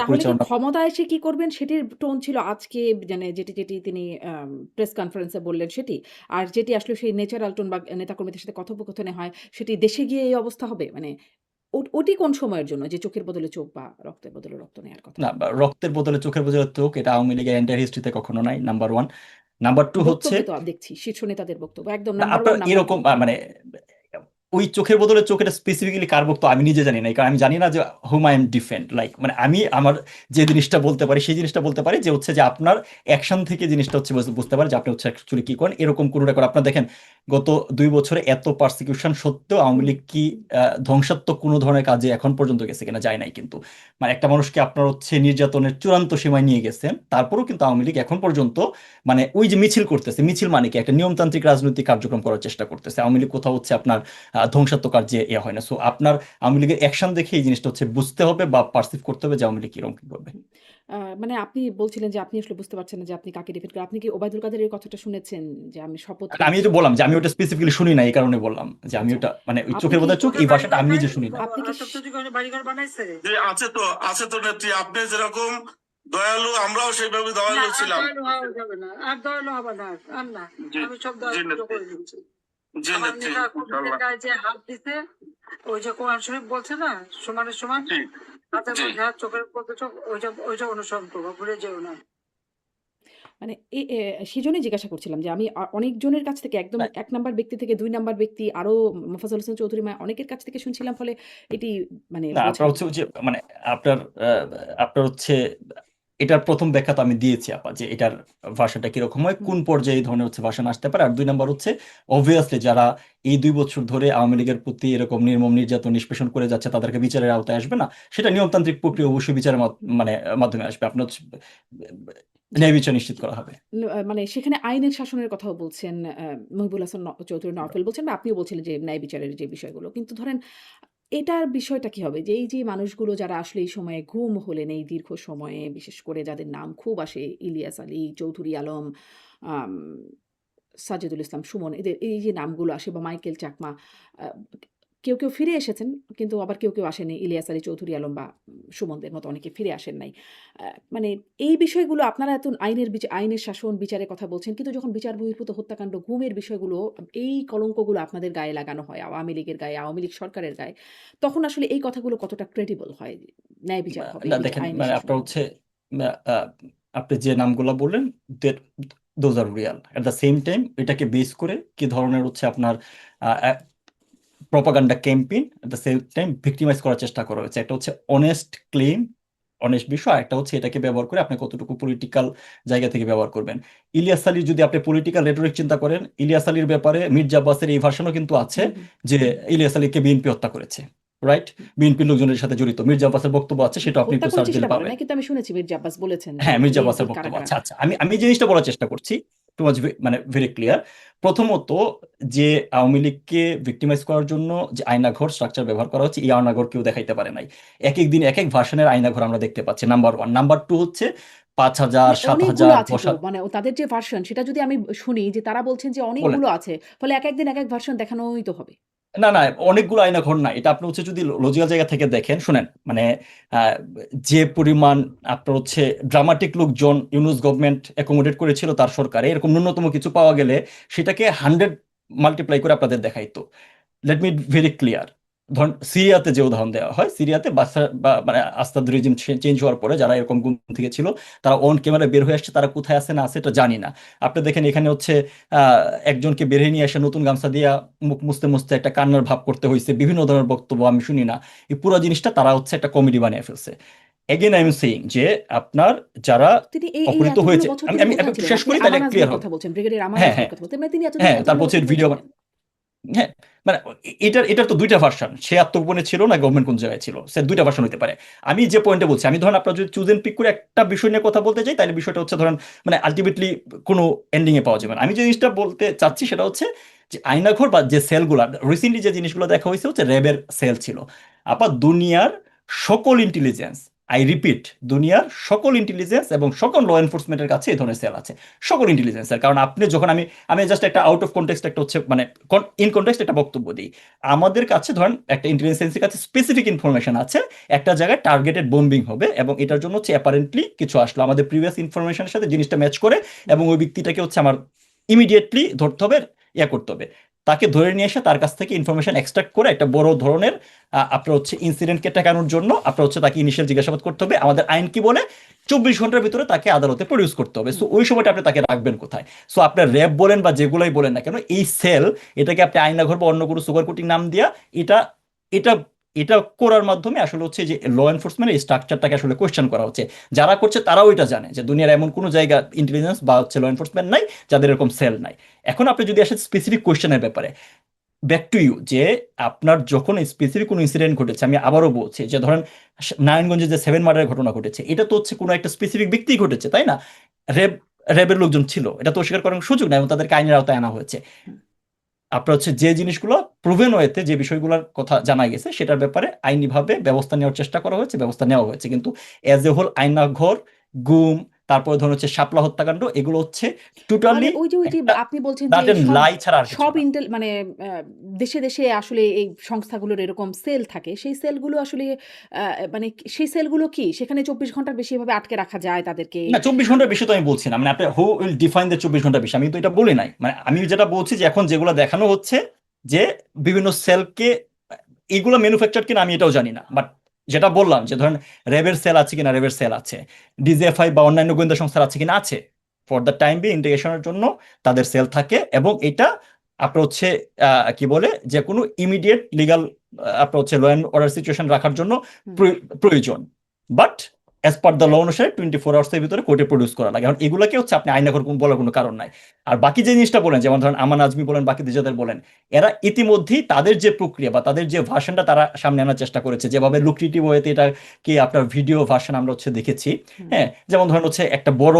তাহলে কি পরিচালনা। ক্ষমতায় এসে কি করবেন সেটির টোন ছিল আজকে মানে যেটি তিনি প্রেস কনফারেন্সে বললেন সেটি? আর যেটি আসলে সেই ন্যাচারাল টোন বা নেতাকর্মীদের সাথে কথোপকথনে হয় সেটি দেশে গিয়ে এই অবস্থা হবে? মানে ওটি কোন সময়ের জন্য যে চোখের বদলে চোখ বা রক্তের বদলে রক্ত নেয়ার কথা? না, রক্তের বদলে চোখের বদলে চোখ, এটা আওয়ামী লীগের এন্টায়ার হিস্ট্রিতে কখনো নাই, নাম্বার 1। নাম্বার 2 হচ্ছে, বক্তব্যে তো দেখছি শীর্ষ নেতাদের বক্তব্য। একদম না নাম্বার আপনার 1, নাম্বার 2। এরকম মানে ওই চোখের বদলে চোখ, এটা স্পেসিফিক্যালি কার বক্তব্য আমি নিজে জানি না, কারণ আমি জানি না যে হুম আই এম ডিফেন্ড, লাইক মানে আমি আমার যে জিনিসটা বলতে পারি সেই জিনিসটা বলতে পারি, যে হচ্ছে যে আপনার অ্যাকশন থেকে জিনিসটা হচ্ছে বুঝতে পারি যে আপনি হচ্ছে অ্যাকচুয়ালি কি করেন, এরকম কোনো রেকর্ড আপনার দেখেন। গত 2 বছরে এত পারসিকিউশন সত্ত্বেও আওয়ামী হুম। লীগ কি ধ্বংসাত্মক কোনো ধরনের কাজে এখন পর্যন্ত গেছে কিনা, যায় নাই কিন্তু। মানে একটা মানুষকে আপনার হচ্ছে নির্যাতনের চূড়ান্ত সীমায় নিয়ে গেছেন, তারপরেও কিন্তু আওয়ামী লীগ এখন পর্যন্ত মানে ওই যে মিছিল করতেছে, মিছিল মানে কি একটা নিয়মতান্ত্রিক রাজনৈতিক কার্যক্রম করার চেষ্টা করতেছে। আওয়ামী লীগ কোথাও হচ্ছে আপনার ধ্বংসাত্মক কার্যে হয় না। সো আপনার আওয়ামী লীগের অ্যাকশন দেখে এই জিনিসটা হচ্ছে বুঝতে হবে বা পারসিভ করতে হবে যে আওয়ামী লীগ কিরকম কি করবে। মানে আপনি বলছিলেন যে আপনি আসলে বুঝতে পারছেন না যে আপনি কাকে ডিফেন্ড করেন। আপনি কি ওবায়দুল কাদেরের কথাটা শুনেছেন? যে আমি শপথ আমি করছি। তো বললাম যে আমি ওটা স্পেসিফিক্যালি শুনি না, এই কারণে বললাম যে আমি আচ্ছা। ওটা মানে ওই আপনি চোখের কি বোধহয় চোখ, তোদের এই ভাষাটা বাড়িঘর আমি নাই? নিজে শুনি না। আপনি কি আশরাফ চৌধুরী কোনো বাড়িঘর বানাইছে? যে আছে তো নেত্রী, আপনি যেরকম দয়ালু আমরাও সেইভাবে না, দয়ালু আর ছিলাম। দয়ালু হওয়া যাবে না, আর দয়ালু হবে না, আর না। জি আমি সব জি দয়ালু নেত্রী, করে দিচ্ছি। জি আমার নেত্রী, নেতা কর্মীদের ইনশাআল্লাহ। গায়ে যে হাত দিছে, ওই যে কোরআন শরীফ বলছে না, সমানে সমান, জি হাতের জি মধ্যে হাত, চোখের মধ্যে চোখ, ওইটা অনুসরণ করবো, ভুলে যেও না। মানে সেজন্যই জিজ্ঞাসা করছিলাম যে আমি অনেকজনের কাছ থেকে একদম না ১ নাম্বার ব্যক্তি থেকে ২ নাম্বার ব্যক্তি আরো মোফাজ্জল হোসেন চৌধুরী অনেকের কাছ থেকে শুনছিলাম ফলে এটি মানে না, বোঝা আপনার হচ্ছে ওই যে মানে আপনার আপনার হচ্ছে এটার প্রথম ব্যাখ্যা তো আমি দিয়েছি আপা, যে এটার ভাষাটা কিরকম হয়, হুম। কোন পর্যায়ে এই ধরনের হচ্ছে ভাষণ আসতে পারে। আর 2 নম্বর হচ্ছে অবভিয়াসলি যারা এই 2 বছর ধরে আওয়ামী লীগের প্রতি এরকম নির্মম নির্যাতন নিষ্পেষণ করে যাচ্ছে তাদেরকে বিচারের আওতায় আসবে না, সেটা নিয়মতান্ত্রিক প্রক্রিয়া অবশ্যই বিচারের হুম। মানে মাধ্যমে আসবে, আপনার হচ্ছে জি। ন্যায় বিচার নিশ্চিত করা হবে। মানে সেখানে আইনের শাসনের কথাও বলছেন মহিবুল হাসান চৌধুরী নওফেল বলছেন বা আপনিও বলছিলেন যে ন্যায় বিচারের যে বিষয়গুলো। কিন্তু ধরেন এটার বিষয়টা কি হবে? যে এই যে মানুষগুলো যারা আসলে এই সময়ে গুম হলেন এই দীর্ঘ সময়ে বিশেষ করে যাদের নাম খুব আসে ইলিয়াস আলী, চৌধুরী আলম, আম সাজেদুল ইসলাম সুমন এদের এই যে নামগুলো আসে বা মাইকেল চাকমা আ কেউ ফিরে এসেছেন কিন্তু আবার কেউ আসেনি। ইলিয়াস আলী, চৌধুরী আলম বা সুমনদের মতো অনেকে ফিরে আসেন নাই। আ মানে এই বিষয়গুলো আপনারা এত আইনের শাসন, বিচারের কথা বলছেন। কিন্তু যখন বিচার বহির্ভূত হত্যাকাণ্ড, গুমের বিষয়গুলো এই কলঙ্কগুলো আপনাদের গায়ে লাগানো হয়, আওয়ামী লীগের গায়ে, আওয়ামী লীগ সরকারের গায়ে, তখন আসলে এই কথাগুলো কতটা ক্রেডিবল হয়? ন্যায় বিচার হবে, না দেখেন, আইনের মানে শাসন আপনার হবে। হচ্ছে আপনি যে নামগুলো বললেন, those are Real. At the same time এটাকে বেস করে কি ধরনের হচ্ছে আপনার propaganda campaign, at the same time victimise করার চেষ্টা করা হয়েছে। একটা হচ্ছে অনেস্ট ক্লেম, অনেস্ট বিষয়, একটা হচ্ছে এটাকে ব্যবহার করে আপনি কতটুকু পলিটিক্যাল জায়গা থেকে ব্যবহার করবেন। ইলিয়াস আলী যদি আপনি পলিটিক্যাল রেটরিক চিন্তা করেন, ইলিয়াস আলীর ব্যাপারে মির্জা আব্বাসের এই ভাষণও কিন্তু আছে, হুম, হুম, যে ইলিয়াস আলীকে বিএনপি হত্যা করেছে, রাইট? হুম। বিএনপির লোকজনের সাথে জড়িত মির্জা আব্বাসের বক্তব্য আছে, সেটা আপনি হত্যা একটু সার্চ করেছে দিলে সেটা বলে পাবেন। নাই। কিন্তু আমি শুনেছি মির্জা আব্বাস বলেছেন যে হ্যাঁ, মির্জা বিএনপি আব্বাসের কারা, বক্তব্য কারা আছে। আচ্ছা, আমি যে জিনিসটা বলার চেষ্টা করছি টু মাচ মানে ভেরি ক্লিয়ার। প্রথমত, যে আওয়ামী লীগকে ভিক্টিমাইজ করার জন্য যে আয়নাঘর স্ট্রাকচার ব্যবহার করা হচ্ছে, এই আয়নাঘর কেউ দেখাইতে পারে নাই। এক এক দিন এক এক ভার্সনের আয়নাঘর আমরা দেখতে পাচ্ছি, নাম্বার 1। নাম্বার 2 হচ্ছে 5,000, মানে অনেকগুলো 7,000, আছে তো 10,000 মানে তাদের যে ভার্সন সেটা যদি আমি শুনি যে তারা বলছেন যে বলেন। অনেকগুলো আছে। ফলে একেক দিন একেক ভার্সন দেখানোই তো হবে। না না, অনেকগুলো আয়নাঘর না, এটা আপনি হচ্ছে যদি লজিক্যাল জায়গা থেকে দেখেন, শুনেন মানে আহ, যে পরিমাণ আপনার হচ্ছে ড্রামাটিক লোকজন ইউনুস গভর্নমেন্ট অ্যাকোমোডেট করেছিল তার সরকারে, এরকম ন্যূনতম কিছু পাওয়া গেলে সেটাকে 100 মাল্টিপ্লাই করে আপনাদের দেখাইতো। Let me very clear. ধরুন সিরিয়াতে যে উদাহরণ দেওয়া হয়, সিরিয়াতে বাসার বা মানে আস্তাদ রেজিম চেঞ্জ হওয়ার পরে যারা এরকম গুম থেকে ছিল, তারা অন ক্যামেরা বের হয়ে আসছে, তারা কোথায় আছে না আছে এটা জানি না। আপনি দেখেন এখানে হচ্ছে একজনকে বের হয়ে নিয়ে এসে নতুন গামছা দিয়া মুখ মুছতে মুছতে একটা কান্নার ভাব করতে হয়েছে, বিভিন্ন ধরনের বক্তব্য আমি শুনি না। এই পুরো জিনিসটা তারা হচ্ছে একটা কমেডি বানিয়ে ফেলছে। এগেন আই এম সেইং যে আপনার যারা তিনি এই অপহৃত এতগুলো হয়েছে, বছর আমি তিনি আমি আমি কোথায় একটু ছিলেন? শেষ আপনি করি তাহলে আমান ক্লিয়ার আজমির হবে। কথা বলছেন, ব্রিগেডিয়ার আমান হ্যাঁ আজমির হ্যাঁ কথা বলছেন। মানে তিনি হ্যাঁ, এতদিন তারপর হচ্ছে কোথায় ভিডিও, ছিলেন? হ্যাঁ, মানে এটার তো দুইটা ভার্সন, সে আত্মগোপনে ছিল না গভর্নমেন্ট কোন জায়গায় ছিল, সে দুইটা ভার্সন হতে পারে। আমি যে পয়েন্টে বলছি, আমি ধরেন আপনার যদি চুজ এন্ড পিক করে একটা বিষয় নিয়ে কথা বলতে চাই, তাহলে বিষয়টা হচ্ছে ধরেন মানে আলটিমেটলি কোনো এন্ডিং এ পাওয়া যাবে না। আমি যে জিনিসটা বলতে চাচ্ছি সেটা হচ্ছে যে আয়নাঘর বা যে সেলগুলো রিসেন্টলি যে জিনিসগুলো দেখা হয়েছে হচ্ছে র্যাবের সেল ছিল। আপার দুনিয়ার সকল ইন্টেলিজেন্স আই রিপিট, দুনিয়ার সকল ইন্টেলিজেন্স এবং সকল ল এনফোর্সমেন্টের কাছে এই ধরনের সেল আছে, সকল ইন্টেলিজেন্সের। কারণ আপনি যখন আমি জাস্ট একটা আউট অফ কনটেক্সট একটা হচ্ছে মানে ইন কনটেক্সট একটা বক্তব্য দিই, আমাদের কাছে ধরেন একটা ইন্টেলিজেন্স এজেন্সির কাছে স্পেসিফিক ইনফরমেশন আছে একটা জায়গায় টার্গেটেড বোম্বিং হবে, এবং এটার জন্য হচ্ছে অ্যাপারেন্টলি কিছু আসলো আমাদের প্রিভিয়াস ইনফরমেশনের সাথে জিনিসটা ম্যাচ করে, এবং ওই ব্যক্তিটাকে হচ্ছে আমার ইমিডিয়েটলি ধরতে হবে, করতে হবে, তাকে ধরে নিয়ে এসে তার কাছ থেকে ইনফরমেশন এক্সট্রাক্ট করে একটা বড় ধরনের আপনার হচ্ছে ইনসিডেন্টকে ঠেকানোর জন্য আপনার হচ্ছে তাকে ইনিশিয়াল জিজ্ঞাসাবাদ করতে হবে। আমাদের আইন কি বলে 24 ঘন্টার ভিতরে তাকে আদালতে প্রডিউস করতে হবে। সো ওই সময়টা আপনি তাকে রাখবেন কোথায়? সো আপনার র্যাব বলেন বা যেগুলোই বলেন না কেন, এই সেল, এটাকে আপনি আয়নাঘর বা অন্য কোনো সুগার কোটিং নাম দিয়া এটা এটা এটা করার মাধ্যমে আসলে হচ্ছে যে ল এনফোর্সমেন্ট এই স্ট্রাকচারটাকে আসলে কোয়েশ্চেন করা হচ্ছে। যারা করছে তারাও এটা জানে যে দুনিয়ার এমন কোনো জায়গা ইন্টেলিজেন্স বা হচ্ছে ল এনফোর্সমেন্ট নাই যাদের এরকম সেল নাই। এখন আপনি যদি আসেন স্পেসিফিক কোয়েশ্চেনের ব্যাপারে, ব্যাক টু ইউ, যে আপনার যখন স্পেসিফিক কোনো ইনসিডেন্ট ঘটেছে, আমি আবারও বলছি যে ধরেন নারায়ণগঞ্জে যে 7 মার্ডারের ঘটনা ঘটেছে, এটা তো হচ্ছে কোনো একটা স্পেসিফিক ব্যক্তি ঘটেছে, তাই না? র্যাব র্যাবের লোকজন ছিল, এটা তো অস্বীকার করার সুযোগ নাই, এবং তাদেরকে আইনের আওতায় আনা হয়েছে। আপনার হচ্ছে যে জিনিসগুলো প্রুভেন ওয়েতে যে বিষয়গুলোর কথা জানা গেছে সেটার ব্যাপারে আইনিভাবে ব্যবস্থা নেওয়ার চেষ্টা করা হয়েছে, ব্যবস্থা নেওয়া হয়েছে, কিন্তু এজ এ হোল আয়নাঘর, গুম, তারপরে ধরুন হচ্ছে শাপলা হত্যাকাণ্ড, এগুলো হচ্ছে মানে টোটালি ওই যে একটা আপনি বলছেন যে দাঁত এন্ড সব লাই ছাড়া আর কিছু সব না। ইন্টেল মানে দেশে দেশে আসলে এই সংস্থাগুলোর এরকম সেল থাকে, সেই সেলগুলো আসলে মানে সেই সেলগুলো কি সেখানে 24 ঘন্টার বেশি এভাবে আটকে রাখা যায় তাদেরকে? না, 24 ঘন্টার বেশি তো আমি বলছি না, মানে আপনি হু উইল ডিফাইন দ্য 24 ঘন্টা বেশি, আমি তো এটা বলি নাই। মানে আমি যেটা বলছি যে এখন যেগুলো দেখানো হচ্ছে যে বিভিন্ন সেলকে, এগুলো ম্যানুফ্যাকচার কিনা আমি এটাও জানি না, বাট যেটা বললাম যে ধরেন র্যাবের সেল আছে কিনা, র্যাবের সেল আছে, ডিজিএফআই বা অন্যান্য গোয়েন্দা সংস্থার আছে কিনা, আছে। ফর দ্য টাইম বি ইন্টিগ্রেশনের জন্য তাদের সেল থাকে, এবং এটা আপনার হচ্ছে কি বলে যে কোনো ইমিডিয়েট লিগাল আপনার হচ্ছে ল অ্যান্ড অর্ডার সিচুয়েশন রাখার জন্য হুম। প্রয়োজন। But as per the law অনুসারে 24 আওয়ার্সের ভিতরে কোর্টে প্রডিউস করা লাগে। এখন এগুলোকে হচ্ছে আপনি আইনাঘর বলার কোনো কারণ নাই। আর বাকি যে জিনিসটা বলেন, যেমন ধরেন আমান আজমি বলেন, বাকি যাদের বলেন, এরা ইতিমধ্যেই তাদের যে প্রক্রিয়া বা তাদের যে ভার্সনটা তারা সামনে আনার চেষ্টা করেছে, যেভাবে লুক্রেটিভ ওয়েতে এটাকে আপনার ভিডিও ভার্সন আমরা হচ্ছে দেখেছি। হ্যাঁ, যেমন ধরেন হচ্ছে একটা বড়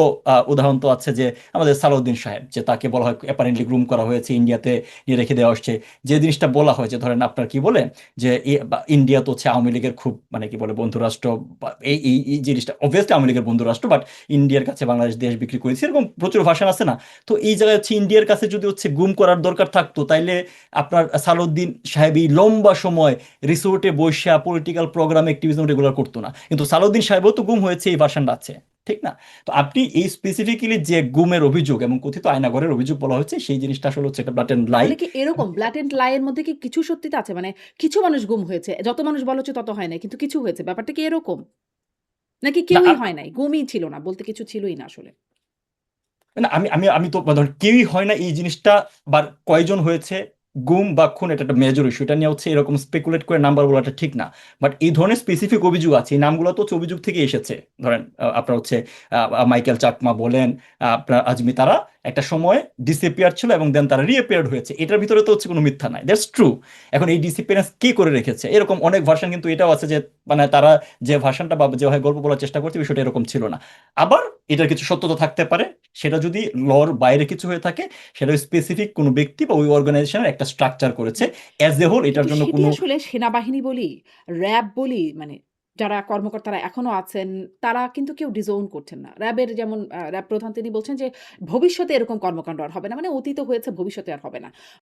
উদাহরণ তো আছে যে আমাদের সালাউদ্দিন সাহেব, যে তাকে বলা হয় অ্যাপারেন্টলি গ্রুম করা হয়েছে, ইন্ডিয়াতে নিয়ে রেখে দেওয়া হচ্ছে। যে জিনিসটা বলা হয় যে ধরেন আপনার কি বলে যে ইন্ডিয়া তো হচ্ছে আওয়ামী লীগের খুব মানে কি বলে বন্ধুরাষ্ট্র, বা এই এই এই জিনিসটা অবভিয়াসলি আওয়ামী লীগের বন্ধুরাষ্ট্র, বাট ইন্ডিয়ার কাছে বাংলাদেশ দেশ বিক্রি করেছে, এরকম প্রচুর ভাষণ আছে না? তো এই জায়গায় হচ্ছে ইন্ডিয়ার কাছে যদি হচ্ছে গুম করার দরকার থাকতো, তাইলে আপনার সালাউদ্দিন সাহেব এই লম্বা সময় রিসোর্টে বসে পলিটিক্যাল প্রোগ্রাম অ্যাক্টিভিজম রেগুলার করতো না, কিন্তু সালাউদ্দিন সাহেবও তো গুম হয়েছে, এই ভাষণটা আছে, ঠিক না? তো আপনি এই স্পেসিফিক্যালি যে গুমের অভিযোগ এবং কথিত আয়নাঘরের অভিযোগ বলা হচ্ছে, সেই জিনিসটা আসলে হচ্ছে একটা ব্লাটেন্ট লাই। তাহলে কি এরকম ব্ল্যাটেন্ট লাইয়ের মধ্যে কি কিছু সত্যিতা আছে? মানে কিছু মানুষ গুম হয়েছে, যত মানুষ বলা হচ্ছে তত হয় নাই, কিন্তু কিছু হয়েছে, ব্যাপারটা কি এরকম? নাকি না, কেউই হয় নাই, গুমই ছিল না, বলতে কিছু ছিলই না আসলে? না, আমি আমি আমি তো ধরেন কেউই হয় না এই জিনিসটা, বা কয়জন হয়েছে গুম বা খুন, এটা একটা মেজর ইস্যু, এটা নিয়ে হচ্ছে এরকম স্পেকুলেট করে নাম্বার বলাটা ঠিক না। বাট এই ধরনের স্পেসিফিক অভিযোগ আছে, এই নামগুলো তো হচ্ছে অভিযোগ থেকে এসেছে। ধরেন আপনার হচ্ছে মাইকেল চাকমা বলেন, আপনার আজমি, তারা একটা সময় ডিসঅ্যাপিয়ার ছিল এবং দেন তারা রিঅ্যাপিয়ার্ড হয়েছে, এটার ভিতরে তো হচ্ছে কোনো মিথ্যা নাই, দ্যাটস ট্রু। এখন এই ডিসঅ্যাপিয়ারেন্স কে করে রেখেছে, এরকম অনেক ভার্সন কিন্তু এটাও আছে যে মানে তারা যে ভার্সনটা বা যেভাবে গল্প বলার চেষ্টা করছে বিষয়টা এরকম ছিল না। আবার এটার কিছু সত্যতা থাকতে পারে, সেটা যদি লর বাইরে কিছু হয়ে থাকে, সেটা স্পেসিফিক কোনো ব্যক্তি বা ওই অর্গানাইজেশনের একটা স্ট্রাকচার করেছে। অ্যাজ এ হোল এটার কিন্তু জন্য সেটি কোনো আসলে সেনাবাহিনী বলি, র‍্যাব বলি, মানে যারা কর্মকর্তারা এখনো আছেন, তারা কিন্তু কেউ ডিসওন করছেন না। র‍্যাবের যেমন র‍্যাব প্রধান তিনি বলছেন যে, ভবিষ্যতে এরকম কর্মকাণ্ড আর হবে না। মানে অতীতে হয়েছে, ভবিষ্যতে আর হবে না।